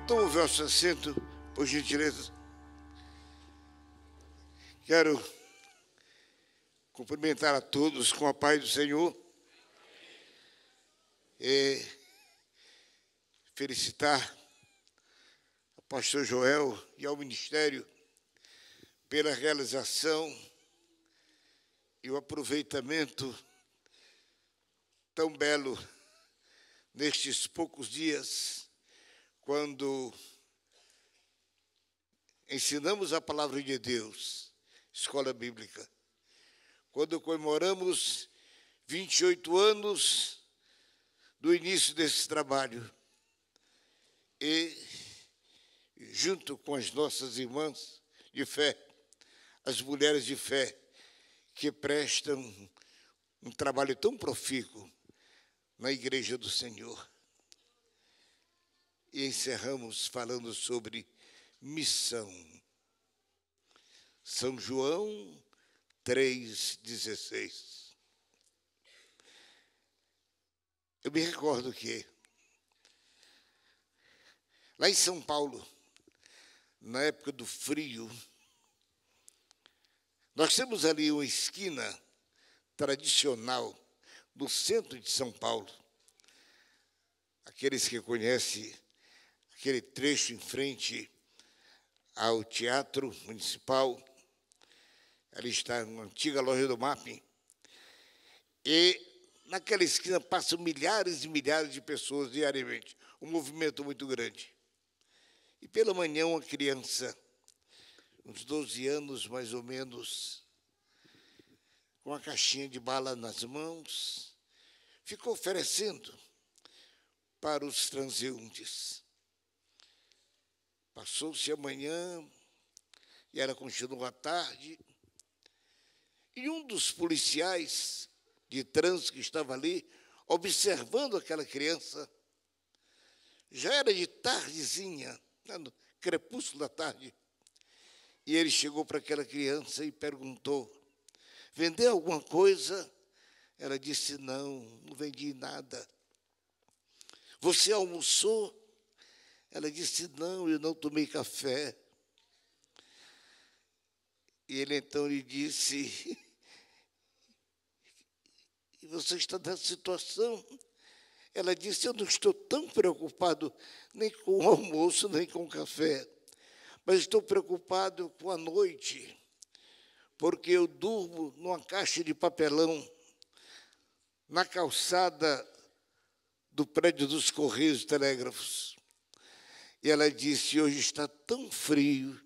Tome o vosso assento, por gentileza. Quero cumprimentar a todos com a paz do Senhor e felicitar ao pastor Joel e ao ministério pela realização e o aproveitamento tão belo nestes poucos dias, quando ensinamos a palavra de Deus, escola bíblica, quando comemoramos 28 anos do início desse trabalho e, junto com as nossas irmãs de fé, as mulheres de fé, que prestam um trabalho tão profícuo na Igreja do Senhor. E encerramos falando sobre missão. São João 3,16. Eu me recordo que, lá em São Paulo, na época do frio, nós temos ali uma esquina tradicional no centro de São Paulo. Aqueles que conhecem aquele trecho em frente ao Teatro Municipal, ali está uma antiga loja do Mapping, e naquela esquina passam milhares e milhares de pessoas diariamente, um movimento muito grande. E pela manhã uma criança, uns 12 anos mais ou menos, com uma caixinha de bala nas mãos, ficou oferecendo para os transeuntes. Passou-se a manhã e ela continuou à tarde, e um dos policiais de trânsito que estava ali, observando aquela criança, já era de tardezinha, no crepúsculo da tarde, e ele chegou para aquela criança e perguntou: vendeu alguma coisa? Ela disse: não, não vendi nada. Você almoçou? Ela disse: não, eu não tomei café. E ele então lhe disse: e você está nessa situação? Ela disse: eu não estou tão preocupado nem com o almoço, nem com o café, mas estou preocupado com a noite, porque eu durmo numa caixa de papelão na calçada do prédio dos Correios e Telégrafos. E ela disse: hoje está tão frio,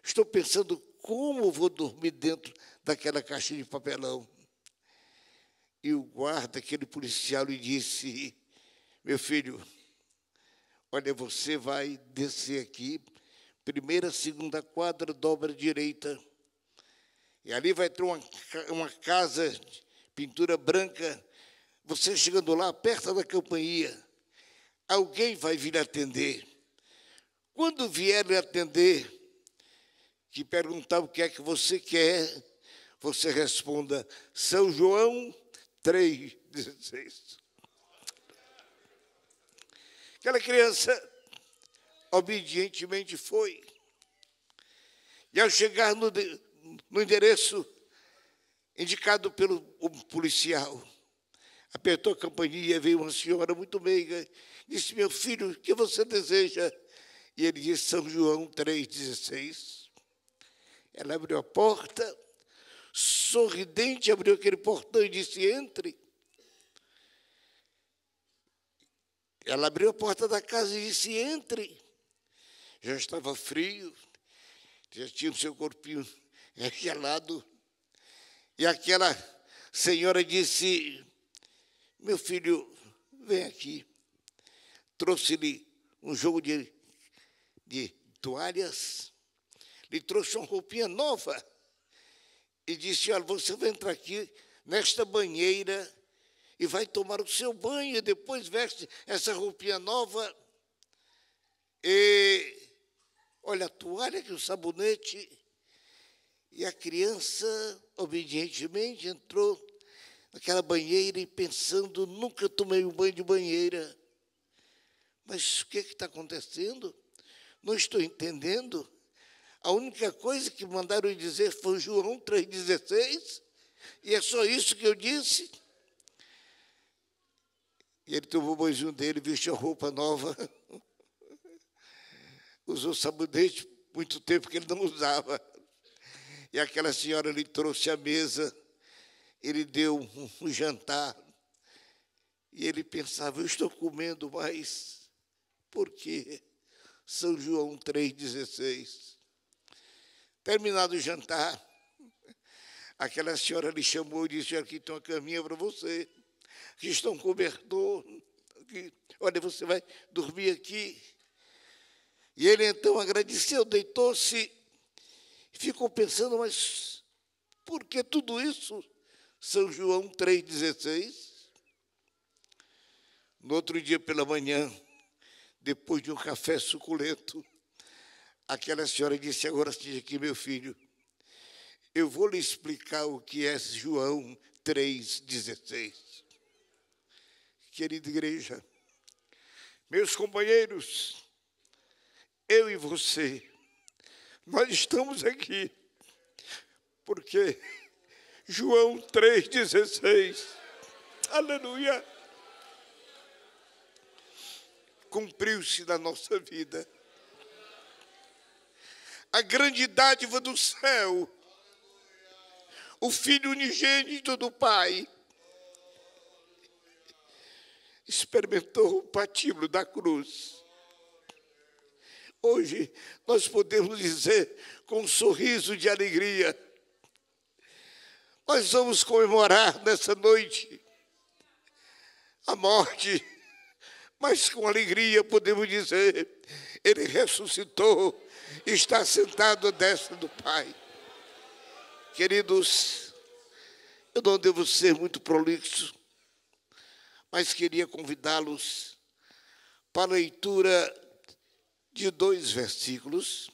estou pensando como vou dormir dentro daquela caixa de papelão. E o guarda, aquele policial, lhe disse: meu filho, olha, você vai descer aqui, primeira, segunda quadra, dobra à direita, e ali vai ter uma casa de pintura branca. Você chegando lá, aperta da campainha, alguém vai vir atender. Quando vier lhe atender, que perguntar o que é que você quer, você responda: São João 3,16. Aquela criança obedientemente foi. E ao chegar no endereço indicado pelo policial, apertou a campainha, veio uma senhora muito meiga, disse: meu filho, o que você deseja? E ele disse: São João 3,16. Ela abriu a porta, sorridente, abriu aquele portão e disse: entre. Ela abriu a porta da casa e disse: entre. Já estava frio, já tinha o seu corpinho gelado. E aquela senhora disse: meu filho, vem aqui. Trouxe-lhe um jogo de toalhas, lhe trouxe uma roupinha nova e disse: olha, você vai entrar aqui nesta banheira e vai tomar o seu banho, e depois veste essa roupinha nova e olha a toalha, que o sabonete. E a criança, obedientemente, entrou naquela banheira e pensando: nunca tomei um banho de banheira. Mas o que está acontecendo? Não estou entendendo. A única coisa que mandaram dizer foi João 3,16, e é só isso que eu disse. E ele tomou o banhozinho dele, vestiu a roupa nova, usou sabonete muito tempo que ele não usava. E aquela senhora lhe trouxe a mesa, ele deu um jantar. E ele pensava, eu estou comendo, mas por quê? São João 3,16. Terminado o jantar, aquela senhora lhe chamou e disse, aqui tem uma caminha para você, aqui está um cobertor, aqui, olha, você vai dormir aqui. E ele então agradeceu, deitou-se, ficou pensando, mas por que tudo isso? São João 3,16. No outro dia pela manhã, depois de um café suculento, aquela senhora disse, agora esteja aqui, meu filho, eu vou lhe explicar o que é João 3,16. Querida igreja, meus companheiros, eu e você, nós estamos aqui porque João 3,16, aleluia, cumpriu-se na nossa vida. A grande dádiva do céu, o Filho unigênito do Pai, experimentou o patíbulo da cruz. Hoje nós podemos dizer com um sorriso de alegria, nós vamos comemorar nessa noite a morte, mas com alegria podemos dizer, ele ressuscitou, está sentado à destra do Pai. Queridos, eu não devo ser muito prolixo, mas queria convidá-los para a leitura de 2 versículos.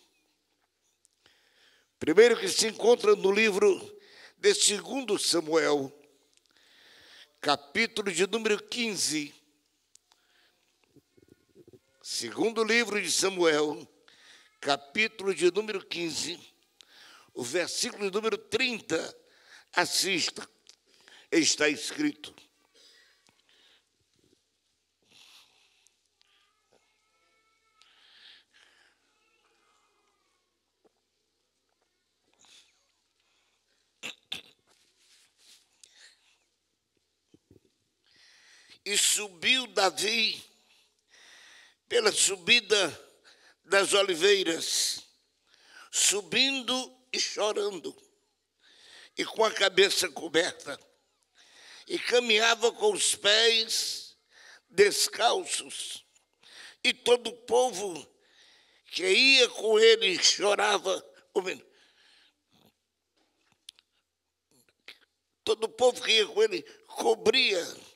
Primeiro que se encontra no livro de 2 Samuel, capítulo de número 15. Segundo livro de Samuel, capítulo de número 15, o versículo de número 30, assista, está escrito. E subiu Davi pela subida das oliveiras, subindo e chorando, e com a cabeça coberta, e caminhava com os pés descalços, e todo o povo que ia com ele chorava, todo o povo que ia com ele cobria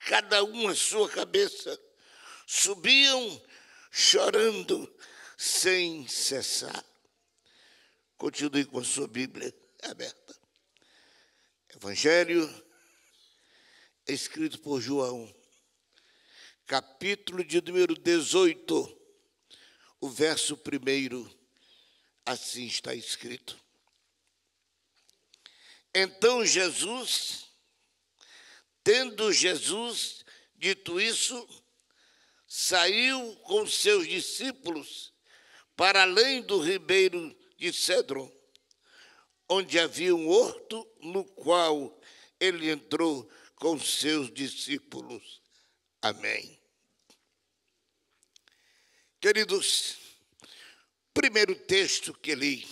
cada um a sua cabeça, subiam chorando sem cessar. Continue com a sua Bíblia aberta. Evangelho escrito por João, capítulo de número 18, o verso 1, assim está escrito. Então tendo Jesus dito isso, saiu com seus discípulos para além do ribeiro de Cedron, onde havia um horto no qual ele entrou com seus discípulos. Amém. Queridos, primeiro texto que li,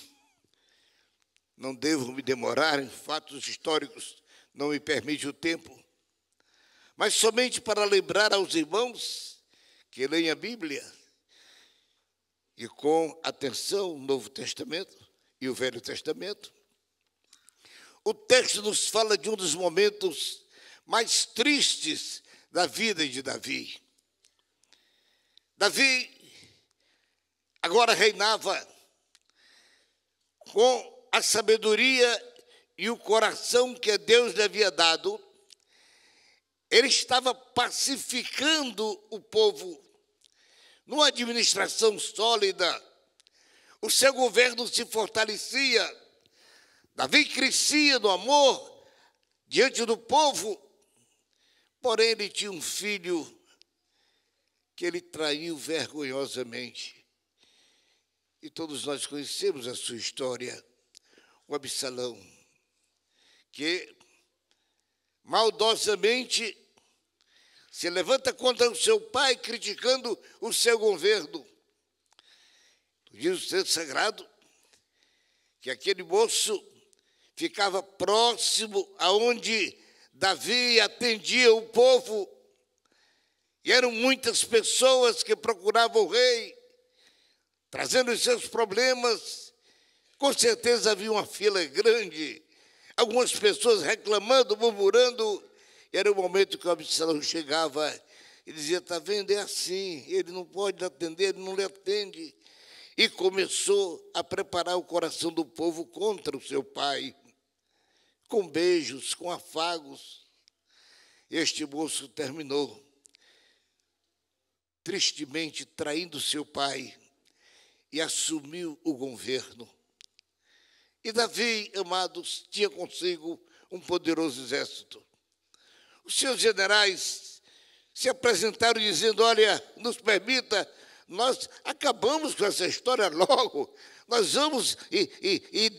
não devo me demorar em fatos históricos, não me permite o tempo, mas somente para lembrar aos irmãos que leem a Bíblia e com atenção o Novo Testamento e o Velho Testamento. O texto nos fala de um dos momentos mais tristes da vida de Davi. Davi agora reinava com a sabedoria e o coração que Deus lhe havia dado. Ele estava pacificando o povo, numa administração sólida, o seu governo se fortalecia, Davi crescia no amor diante do povo, porém ele tinha um filho que ele traiu vergonhosamente. E todos nós conhecemos a sua história, o Absalão, que maldosamente se levanta contra o seu pai, criticando o seu governo. Diz o texto sagrado que aquele moço ficava próximo aonde Davi atendia o povo, e eram muitas pessoas que procuravam o rei, trazendo os seus problemas. Com certeza havia uma fila grande, algumas pessoas reclamando, murmurando. Era o momento que o Absalão chegava e dizia: está vendo, é assim, ele não pode atender, ele não lhe atende. E começou a preparar o coração do povo contra o seu pai, com beijos, com afagos. Este moço terminou tristemente traindo seu pai e assumiu o governo. E Davi, amados, tinha consigo um poderoso exército. Os seus generais se apresentaram dizendo: olha, nos permita, nós acabamos com essa história logo, nós vamos e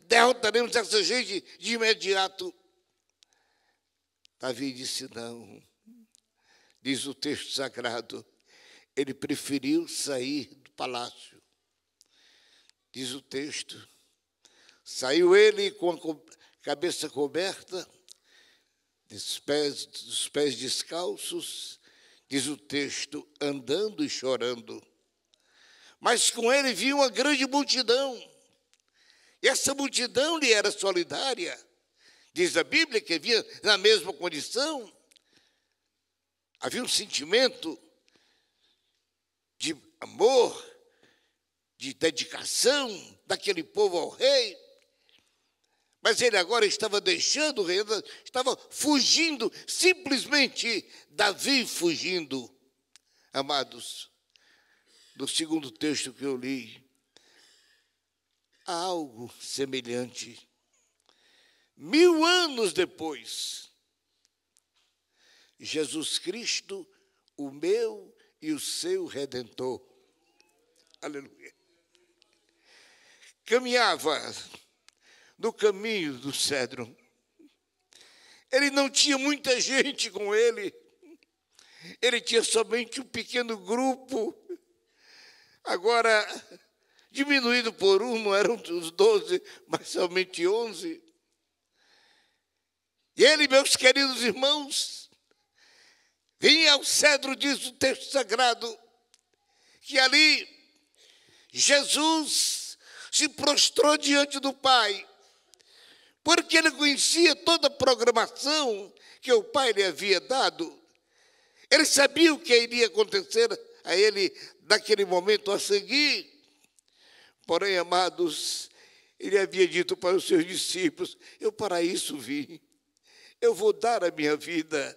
derrotaremos essa gente de imediato. Davi disse: não, diz o texto sagrado, ele preferiu sair do palácio. Diz o texto, saiu ele com a cabeça coberta, dos pés descalços, diz o texto, andando e chorando. Mas com ele vinha uma grande multidão, e essa multidão lhe era solidária. Diz a Bíblia que havia na mesma condição, havia um sentimento de amor, de dedicação daquele povo ao rei. Mas ele agora estava deixando o rei, estava fugindo, simplesmente Davi fugindo. Amados, do segundo texto que eu li, há algo semelhante. 1000 anos depois, Jesus Cristo, o meu e o seu Redentor, aleluia, caminhava no caminho do cedro. Ele não tinha muita gente com ele, ele tinha somente um pequeno grupo, agora diminuído por um, não eram os 12, mas somente 11. E ele, meus queridos irmãos, vinha ao cedro, diz o texto sagrado, que ali Jesus se prostrou diante do Pai, porque ele conhecia toda a programação que o Pai lhe havia dado. Ele sabia o que iria acontecer a ele naquele momento a seguir. Porém, amados, ele havia dito para os seus discípulos: eu para isso vim, eu vou dar a minha vida,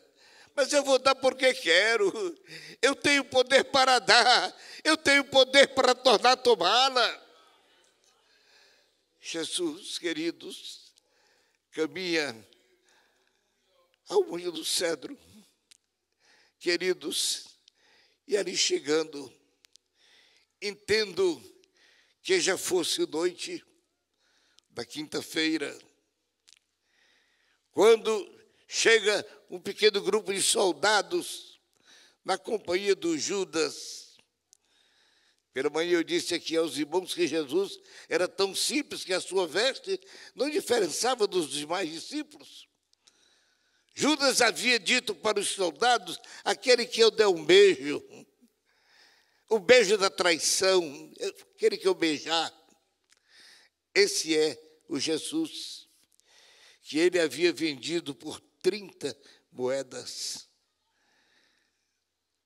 mas eu vou dar porque quero, eu tenho poder para dar, eu tenho poder para tornar tomá-la. Jesus, queridos, caminha ao monte do cedro, queridos, e ali chegando, entendo que já fosse noite da quinta-feira, quando chega um pequeno grupo de soldados na companhia do Judas. Pela manhã eu disse aqui aos irmãos que Jesus era tão simples que a sua veste não diferenciava dos demais discípulos. Judas havia dito para os soldados: aquele que eu der um beijo, o beijo da traição, aquele que eu beijar, esse é o Jesus que ele havia vendido por 30 moedas.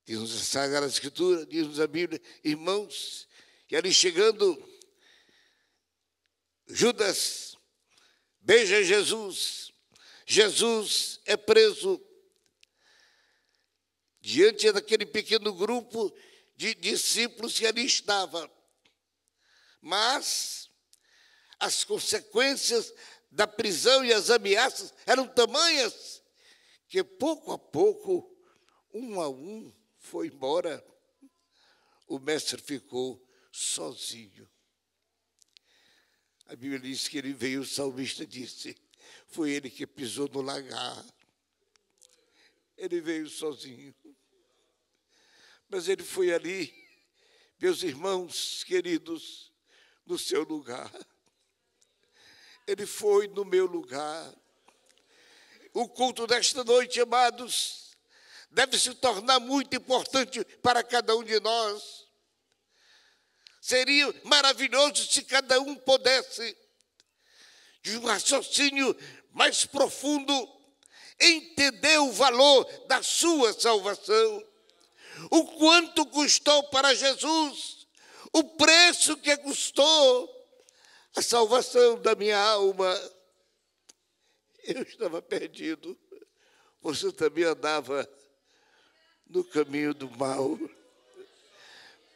Diz-nos a Sagrada Escritura, diz-nos a Bíblia, irmãos, que ali chegando, Judas beija Jesus, Jesus é preso. Diante daquele pequeno grupo de discípulos que ali estavam. Mas as consequências da prisão e as ameaças eram tamanhas que, pouco a pouco, um a um, foi embora. O mestre ficou sozinho. A Bíblia diz que ele veio, o salmista disse, foi ele que pisou no lagar. Ele veio sozinho. Mas ele foi ali, meus irmãos queridos, no seu lugar. Ele foi no meu lugar. O culto desta noite, amados, deve se tornar muito importante para cada um de nós. Seria maravilhoso se cada um pudesse, de um raciocínio mais profundo, entender o valor da sua salvação. O quanto custou para Jesus, o preço que custou a salvação da minha alma. Eu estava perdido, você também andava no caminho do mal.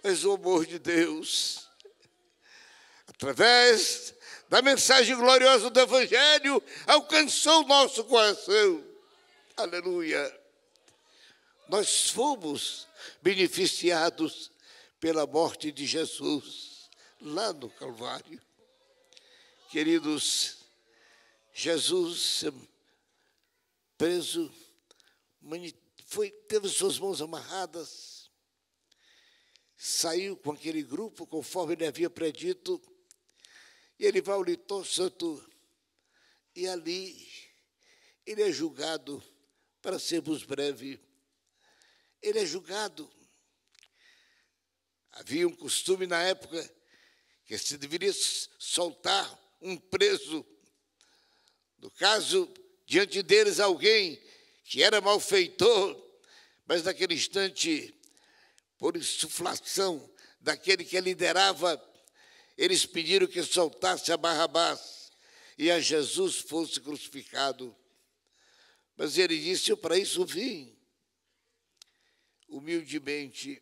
Mas o amor de Deus, através da mensagem gloriosa do Evangelho, alcançou o nosso coração. Aleluia! Nós fomos beneficiados pela morte de Jesus lá no Calvário. Queridos, Jesus preso, teve suas mãos amarradas, saiu com aquele grupo, conforme ele havia predito, e ele vai ao Litor Santo, e ali ele é julgado, para sermos breves, ele é julgado. Havia um costume na época que se deveria soltar um preso. No caso, diante deles alguém que era malfeitor, mas naquele instante, por insuflação daquele que liderava, eles pediram que soltasse a Barrabás e a Jesus fosse crucificado. Mas ele disse, eu para isso vim. Humildemente,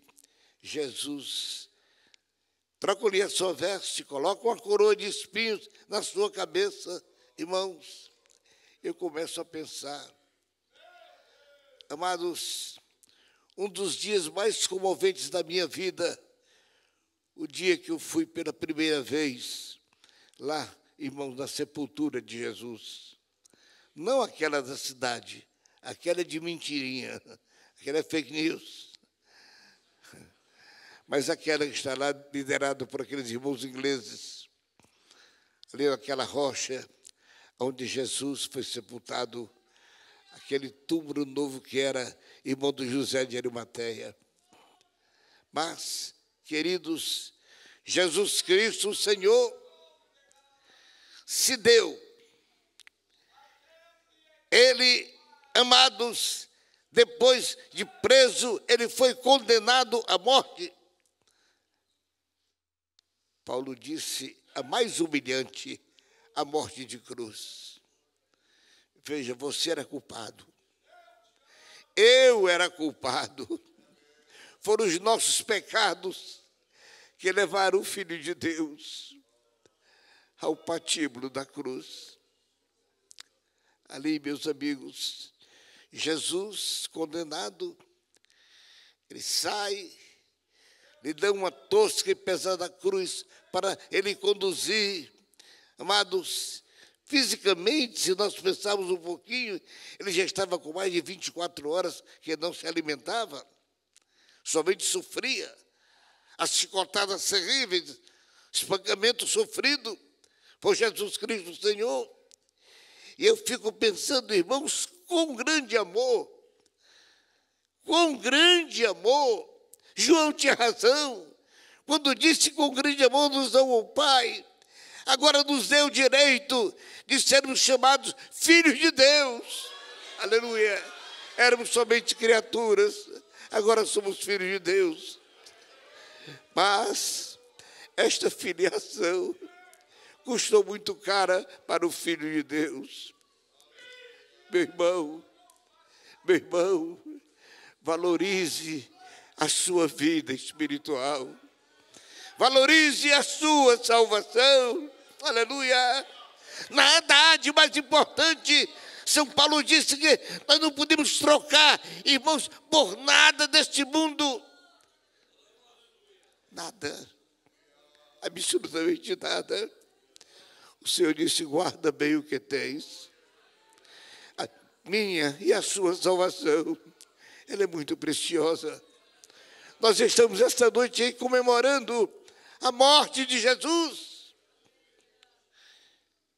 Jesus troca-lhe a sua veste, coloca uma coroa de espinhos na sua cabeça. Irmãos, eu começo a pensar, amados, um dos dias mais comoventes da minha vida, o dia que eu fui pela primeira vez lá, irmãos, na sepultura de Jesus. Não aquela da cidade, aquela de mentirinha, aquela é fake news. Mas aquela que está lá, liderada por aqueles irmãos ingleses, ali naquela rocha, onde Jesus foi sepultado, aquele túmulo novo que era irmão do José de Arimateia. Mas, queridos, Jesus Cristo, o Senhor, se deu. Ele, amados, depois de preso, ele foi condenado à morte. Paulo disse, a mais humilhante, a morte de cruz. Veja, você era culpado. Eu era culpado. Foram os nossos pecados que levaram o Filho de Deus ao patíbulo da cruz. Ali, meus amigos, Jesus, condenado, ele sai, lhe dá uma tosca e pesada cruz para ele conduzir. Amados, fisicamente, se nós pensarmos um pouquinho, ele já estava com mais de 24 horas que não se alimentava, somente sofria as chicotadas terríveis, espancamento sofrido por Jesus Cristo, o Senhor. E eu fico pensando, irmãos, quão grande amor, João tinha razão, quando disse que com grande amor nos amou o Pai, agora nos deu o direito de sermos chamados filhos de Deus. Aleluia. Éramos somente criaturas, agora somos filhos de Deus. Mas esta filiação custou muito cara para o Filho de Deus. Meu irmão, valorize a sua vida espiritual. Valorize a sua salvação. Aleluia. Nada há de mais importante. São Paulo disse que nós não podemos trocar, irmãos, por nada deste mundo. Nada. Absolutamente nada. O Senhor disse, guarda bem o que tens. A minha e a sua salvação, ela é muito preciosa. Nós estamos esta noite aí comemorando a morte de Jesus.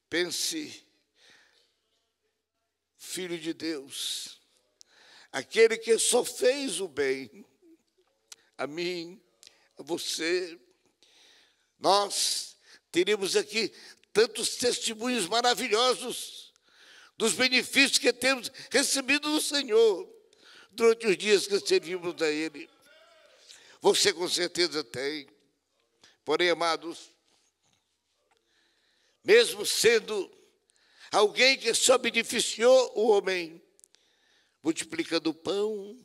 Pense, Filho de Deus, aquele que só fez o bem, a mim, a você. Nós teríamos aqui tantos testemunhos maravilhosos dos benefícios que temos recebido do Senhor durante os dias que servimos a Ele. Você com certeza tem. Porém, amados, mesmo sendo alguém que só beneficiou o homem, multiplicando o pão,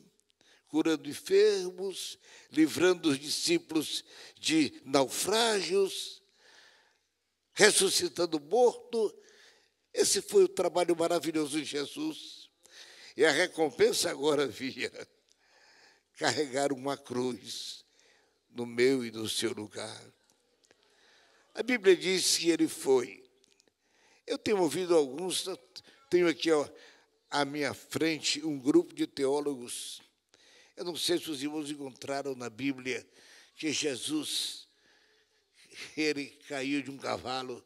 curando enfermos, livrando os discípulos de naufrágios, ressuscitando o morto, esse foi o trabalho maravilhoso de Jesus. E a recompensa agora via carregar uma cruz no meu e no seu lugar. A Bíblia diz que ele foi. Eu tenho ouvido alguns, tenho aqui à minha frente um grupo de teólogos. Eu não sei se os irmãos encontraram na Bíblia que Jesus, ele caiu de um cavalo.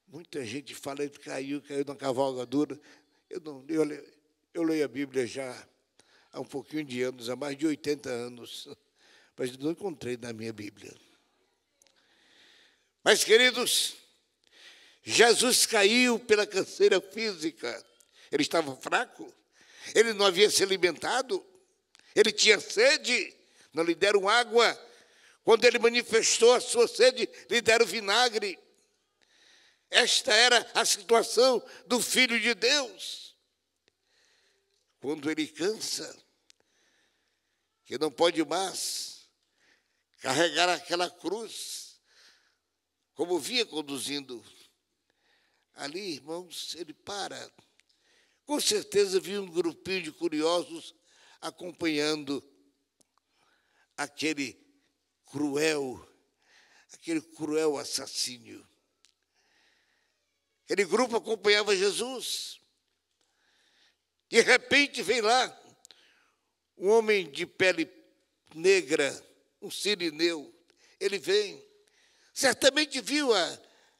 Muita gente fala que caiu na cavalgadura. Eu leio a Bíblia já há um pouquinho de anos, há mais de 80 anos, mas não encontrei na minha Bíblia. Mas, queridos, Jesus caiu pela canseira física. Ele estava fraco, ele não havia se alimentado, ele tinha sede, não lhe deram água. Quando ele manifestou a sua sede, lhe deram vinagre. Esta era a situação do Filho de Deus. Quando ele cansa, que não pode mais carregar aquela cruz, como vinha conduzindo. Ali, irmãos, ele para. Com certeza viu um grupinho de curiosos acompanhando aquele cruel assassínio. Aquele grupo acompanhava Jesus. De repente vem lá um homem de pele negra, um sirineu. Ele vem. Certamente viu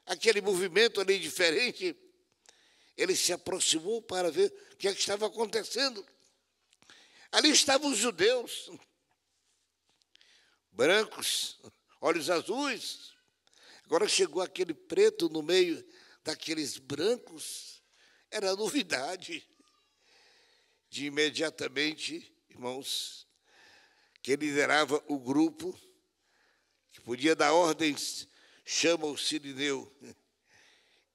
aquele movimento ali diferente. Ele se aproximou para ver o que estava acontecendo. Ali estavam os judeus, brancos, olhos azuis. Agora chegou aquele preto no meio daqueles brancos. Era novidade. De imediatamente, irmãos, que liderava o grupo, que podia dar ordens, chama o sirineu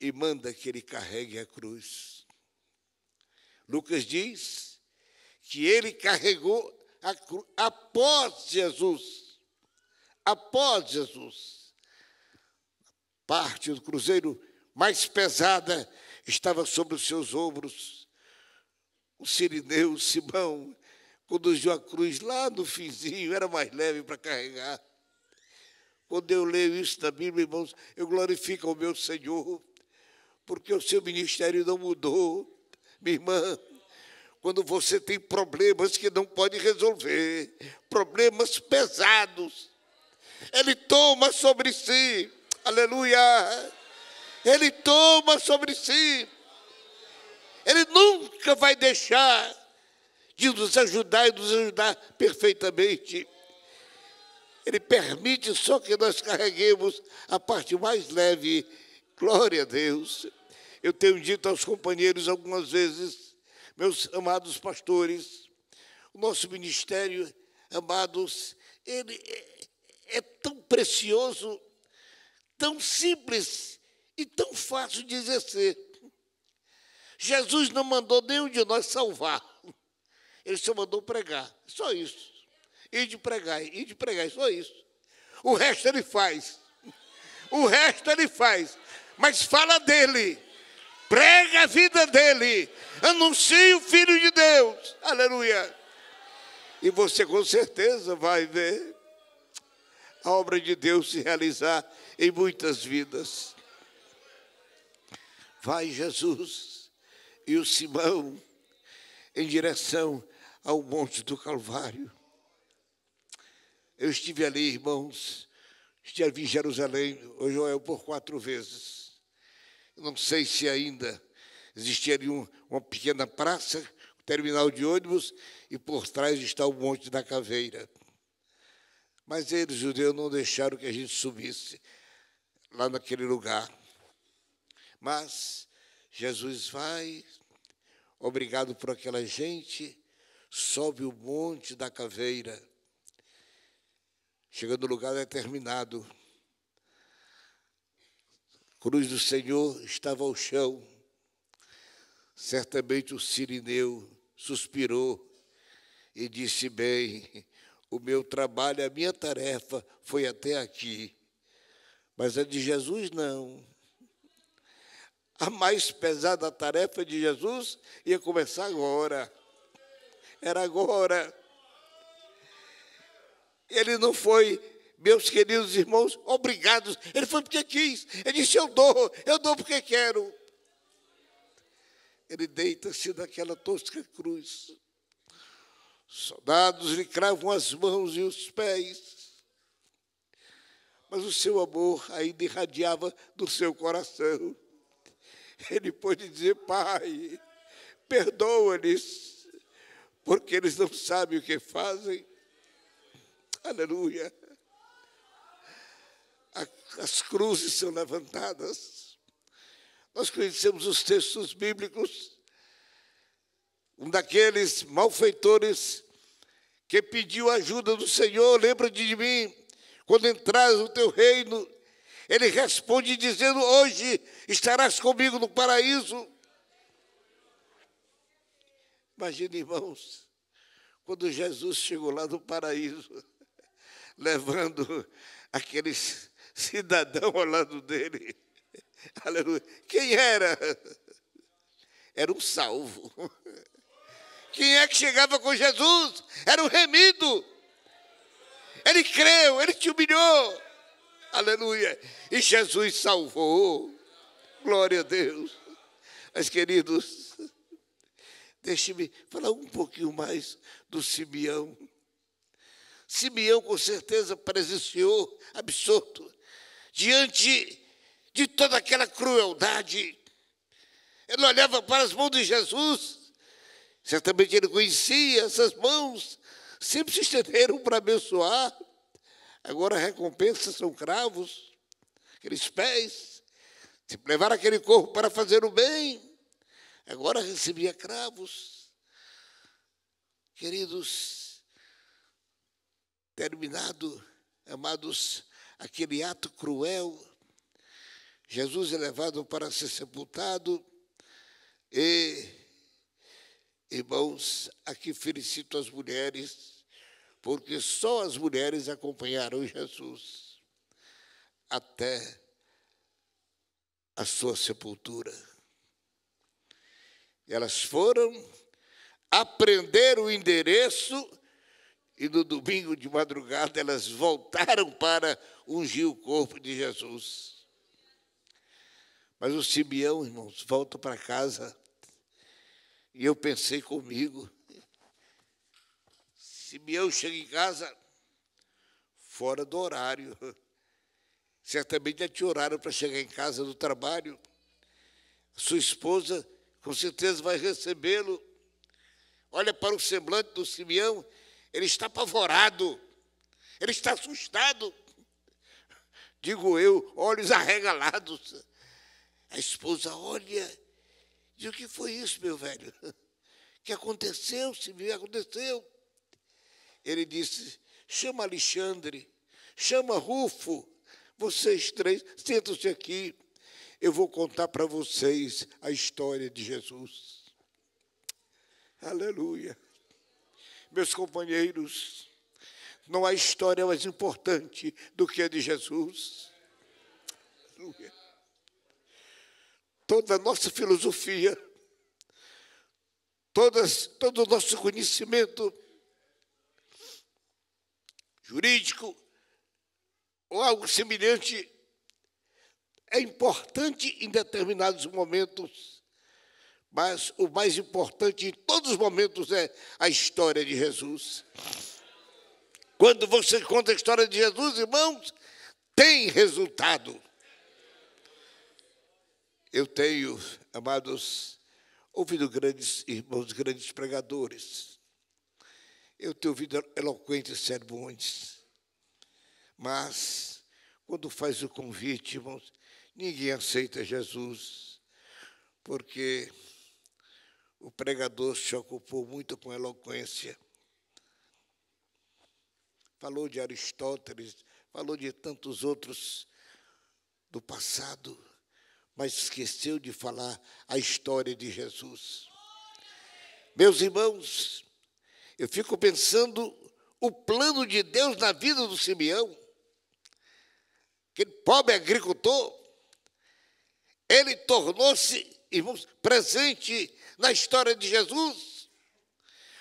e manda que ele carregue a cruz. Lucas diz que ele carregou a cruz após Jesus. Após Jesus. Parte do cruzeiro mais pesada estava sobre os seus ombros. O sirineu, Simão, conduziu a cruz lá no finzinho, era mais leve para carregar. Quando eu leio isso na Bíblia, irmãos, eu glorifico ao meu Senhor, porque o seu ministério não mudou. Minha irmã, quando você tem problemas que não pode resolver, problemas pesados, Ele toma sobre si, aleluia, Ele toma sobre si. Ele nunca vai deixar de nos ajudar e nos ajudar perfeitamente. Ele permite só que nós carreguemos a parte mais leve. Glória a Deus. Eu tenho dito aos companheiros algumas vezes, meus amados pastores, o nosso ministério, amados, ele é tão precioso, tão simples e tão fácil de exercer. Jesus não mandou nenhum de nós salvar. Ele só mandou pregar. Só isso. e de pregar, só isso. O resto ele faz. O resto ele faz. Mas fala dele. Prega a vida dele. Anuncie o Filho de Deus. Aleluia. E você com certeza vai ver a obra de Deus se realizar em muitas vidas. Vai Jesus e o Simão em direção ao Monte do Calvário. Eu estive ali, irmãos, estive em Jerusalém, o Joel, por 4 vezes. Não sei se ainda existia ali uma pequena praça, um terminal de ônibus, e por trás está o Monte da Caveira. Mas eles, judeus, não deixaram que a gente subisse lá naquele lugar. Mas Jesus vai, obrigado por aquela gente, sobe o Monte da Caveira. Chegando no lugar determinado, a cruz do Senhor estava ao chão. Certamente o sirineu suspirou e disse: bem, o meu trabalho, a minha tarefa foi até aqui. Mas a de Jesus não. A mais pesada tarefa de Jesus ia começar agora. Era agora. Ele não foi, meus queridos irmãos, obrigados. Ele foi porque quis. Ele disse: eu dou porque quero. Ele deita-se naquela tosca cruz. Soldados lhe cravam as mãos e os pés. Mas o seu amor ainda irradiava do seu coração. Ele pôde dizer: Pai, perdoa-lhes, porque eles não sabem o que fazem. Aleluia. As cruzes são levantadas. Nós conhecemos os textos bíblicos. Um daqueles malfeitores que pediu ajuda do Senhor: lembra-te de mim quando entrares no teu reino. Ele responde dizendo: hoje estarás comigo no paraíso. Imagine, irmãos, quando Jesus chegou lá no paraíso, levando aqueles cidadãos ao lado dele. Aleluia. Quem era? Era um salvo. Quem é que chegava com Jesus? Era um remido. Ele creu, ele te humilhou. Aleluia. E Jesus salvou. Glória a Deus. Mas, queridos, deixe-me falar um pouquinho mais do Simeão. Simeão, com certeza, presenciou, absorto, diante de toda aquela crueldade. Ele olhava para as mãos de Jesus, certamente ele conhecia essas mãos, sempre se estenderam para abençoar. Agora a recompensa são cravos, aqueles pés, levaram aquele corpo para fazer o bem, agora recebia cravos. Queridos, terminado, amados, aquele ato cruel, Jesus é levado para ser sepultado. E, irmãos, aqui felicito as mulheres, porque só as mulheres acompanharam Jesus até a sua sepultura. Elas foram aprender o endereço e no domingo de madrugada elas voltaram para ungir o corpo de Jesus. Mas o Simeão, irmãos, volta para casa. E eu pensei comigo, Simeão chega em casa fora do horário. Certamente já tinha horário para chegar em casa do trabalho. Sua esposa, com certeza, vai recebê-lo. Olha para o semblante do Simeão, ele está apavorado, ele está assustado. Digo eu, olhos arregalados. A esposa olha, diz: o que foi isso, meu velho? O que aconteceu, Simeão? Aconteceu. Ele disse: chama Alexandre, chama Rufo, vocês três, sentam-se aqui, eu vou contar para vocês a história de Jesus. Aleluia. Meus companheiros, Não há história mais importante do que a de Jesus. Toda a nossa filosofia, todo o nosso conhecimento jurídico ou algo semelhante é importante em determinados momentos, mas o mais importante em todos os momentos é a história de Jesus. Quando você conta a história de Jesus, irmãos, tem resultado. Eu tenho, amados, ouvido grandes irmãos, grandes pregadores. Eu tenho ouvido eloquentes sermões. Mas, quando faz o convite, irmãos, ninguém aceita Jesus, porque o pregador se ocupou muito com eloquência. Falou de Aristóteles, falou de tantos outros do passado, mas esqueceu de falar a história de Jesus. Meus irmãos, eu fico pensando o plano de Deus na vida do Simeão. Aquele pobre agricultor, ele tornou-se, irmãos, presente na história de Jesus.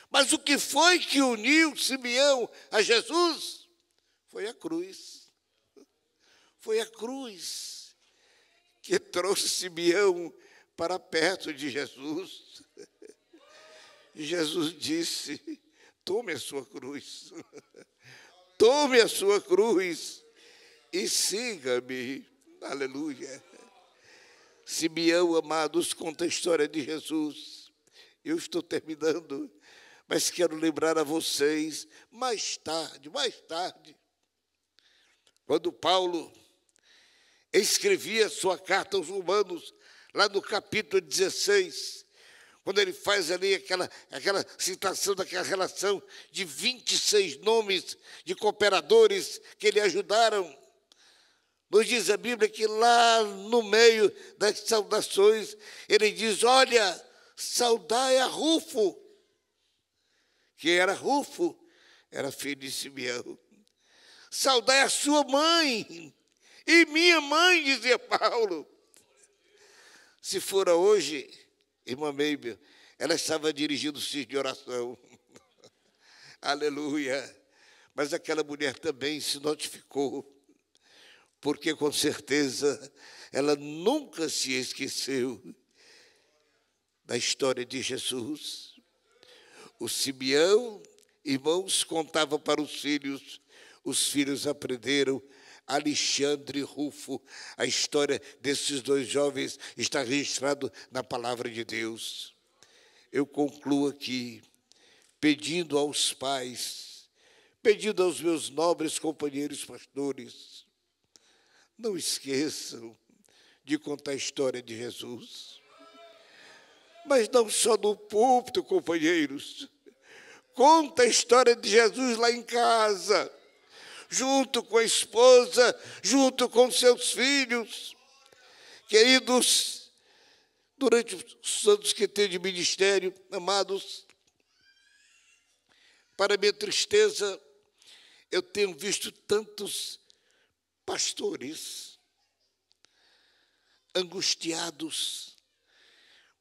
Mas o que foi que uniu Simeão a Jesus? Foi a cruz. Foi a cruz que trouxe Simeão para perto de Jesus. E Jesus disse: tome a sua cruz, tome a sua cruz e siga-me. Aleluia. Simeão, amados, conta a história de Jesus. Eu estou terminando, mas quero lembrar a vocês, mais tarde, quando Paulo escrevia sua carta aos Romanos, lá no capítulo 16, quando ele faz ali aquela citação daquela relação de 26 nomes de cooperadores que lhe ajudaram. Nos diz a Bíblia que lá no meio das saudações, ele diz: olha, saudai a Rufo. Quem era Rufo? Era filho de Simeão. Saudai a sua mãe. E minha mãe, dizia Paulo. Se fora hoje, irmã Meibel, ela estava dirigindo o círculo de oração. Aleluia. Mas aquela mulher também se notificou, porque com certeza ela nunca se esqueceu da história de Jesus. O Simeão, irmãos, contava para os filhos aprenderam. Alexandre e Rufo, a história desses dois jovens está registrada na palavra de Deus. Eu concluo aqui, pedindo aos pais, pedindo aos meus nobres companheiros pastores, não esqueçam de contar a história de Jesus. Mas não só no púlpito, companheiros. Conta a história de Jesus lá em casa, junto com a esposa, junto com seus filhos. Queridos, durante os anos que tenho de ministério, amados, para minha tristeza, eu tenho visto tantos pastores angustiados,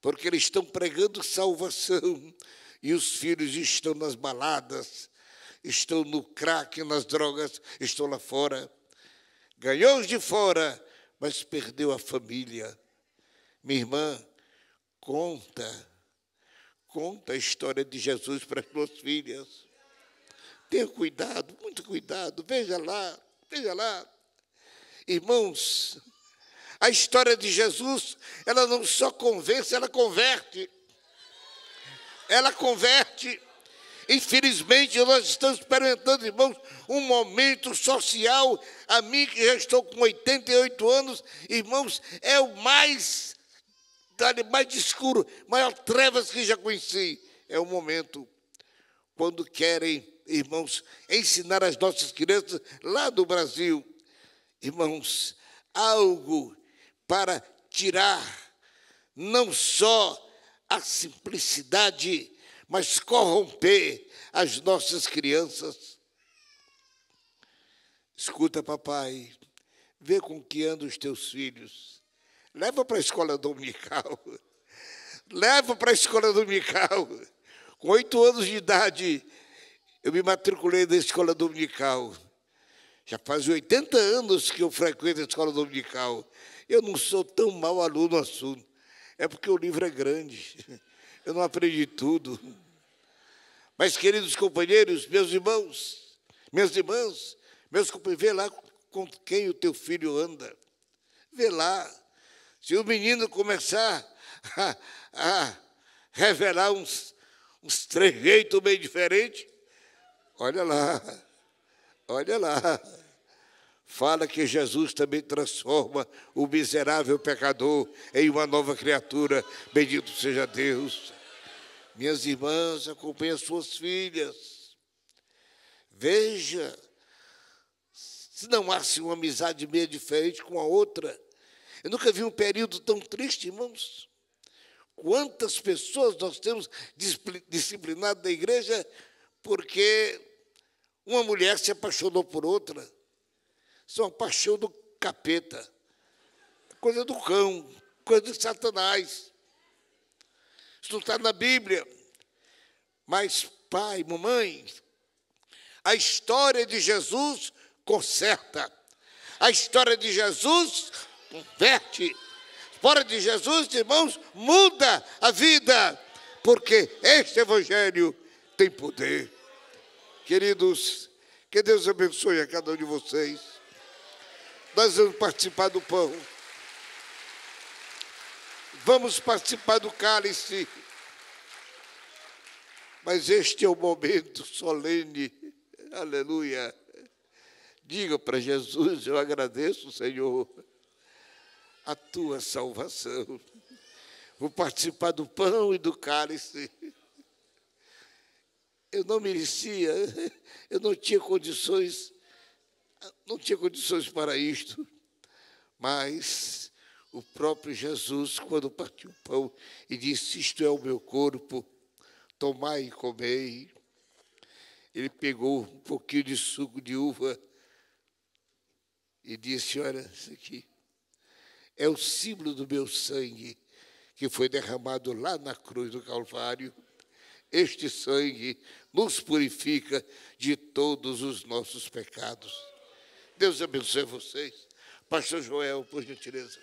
porque eles estão pregando salvação e os filhos estão nas baladas, estão no crack, nas drogas, estão lá fora. Ganhou os de fora, mas perdeu a família. Minha irmã, conta a história de Jesus para as tuas filhas. Tenha cuidado, muito cuidado, veja lá. Irmãos, a história de Jesus, ela não só convence, ela converte. Ela converte. Infelizmente, nós estamos experimentando, irmãos, um momento social. A mim, que já estou com 88 anos, irmãos, é o mais escuro, maior trevas que já conheci. É o momento quando querem, irmãos, ensinar as nossas crianças lá do Brasil, irmãos, algo para tirar não só a simplicidade, mas corromper as nossas crianças. Escuta, papai, vê com que andam os teus filhos. Leva para a escola dominical. Leva para a escola dominical. Com 8 anos de idade, eu me matriculei na escola dominical. Já faz 80 anos que eu frequento a escola dominical. Eu não sou tão mau aluno no assunto. É porque o livro é grande. Eu não aprendi tudo. Mas, queridos companheiros, meus irmãos, minhas irmãs, meus companheiros, vê lá com quem o teu filho anda. Vê lá. Se o menino começar a revelar uns trejeitos meio diferentes, olha lá. Olha lá. Fala que Jesus também transforma o miserável pecador em uma nova criatura. Bendito seja Deus. Minhas irmãs, acompanhem as suas filhas. Veja se não há uma amizade meio diferente com a outra. Eu nunca vi um período tão triste, irmãos. Quantas pessoas nós temos disciplinado da igreja porque uma mulher se apaixonou por outra. Isso é uma paixão do capeta, coisa do cão, coisa de Satanás. Isso não está na Bíblia. Mas, pai, mamãe, a história de Jesus conserta. A história de Jesus converte. A história de Jesus, irmãos, muda a vida, porque este evangelho tem poder. Queridos, que Deus abençoe a cada um de vocês. Nós vamos participar do pão. Vamos participar do cálice. Mas este é o momento solene. Aleluia. Diga para Jesus: eu agradeço, Senhor, a tua salvação. Vou participar do pão e do cálice. Eu não merecia, eu não tinha condições para isto, mas o próprio Jesus, quando partiu o pão e disse: isto é o meu corpo, tomai e comei, ele pegou um pouquinho de suco de uva e disse: olha, isso aqui é o símbolo do meu sangue que foi derramado lá na cruz do Calvário. Este sangue nos purifica de todos os nossos pecados. Deus abençoe vocês. Pastor Joel, por gentileza.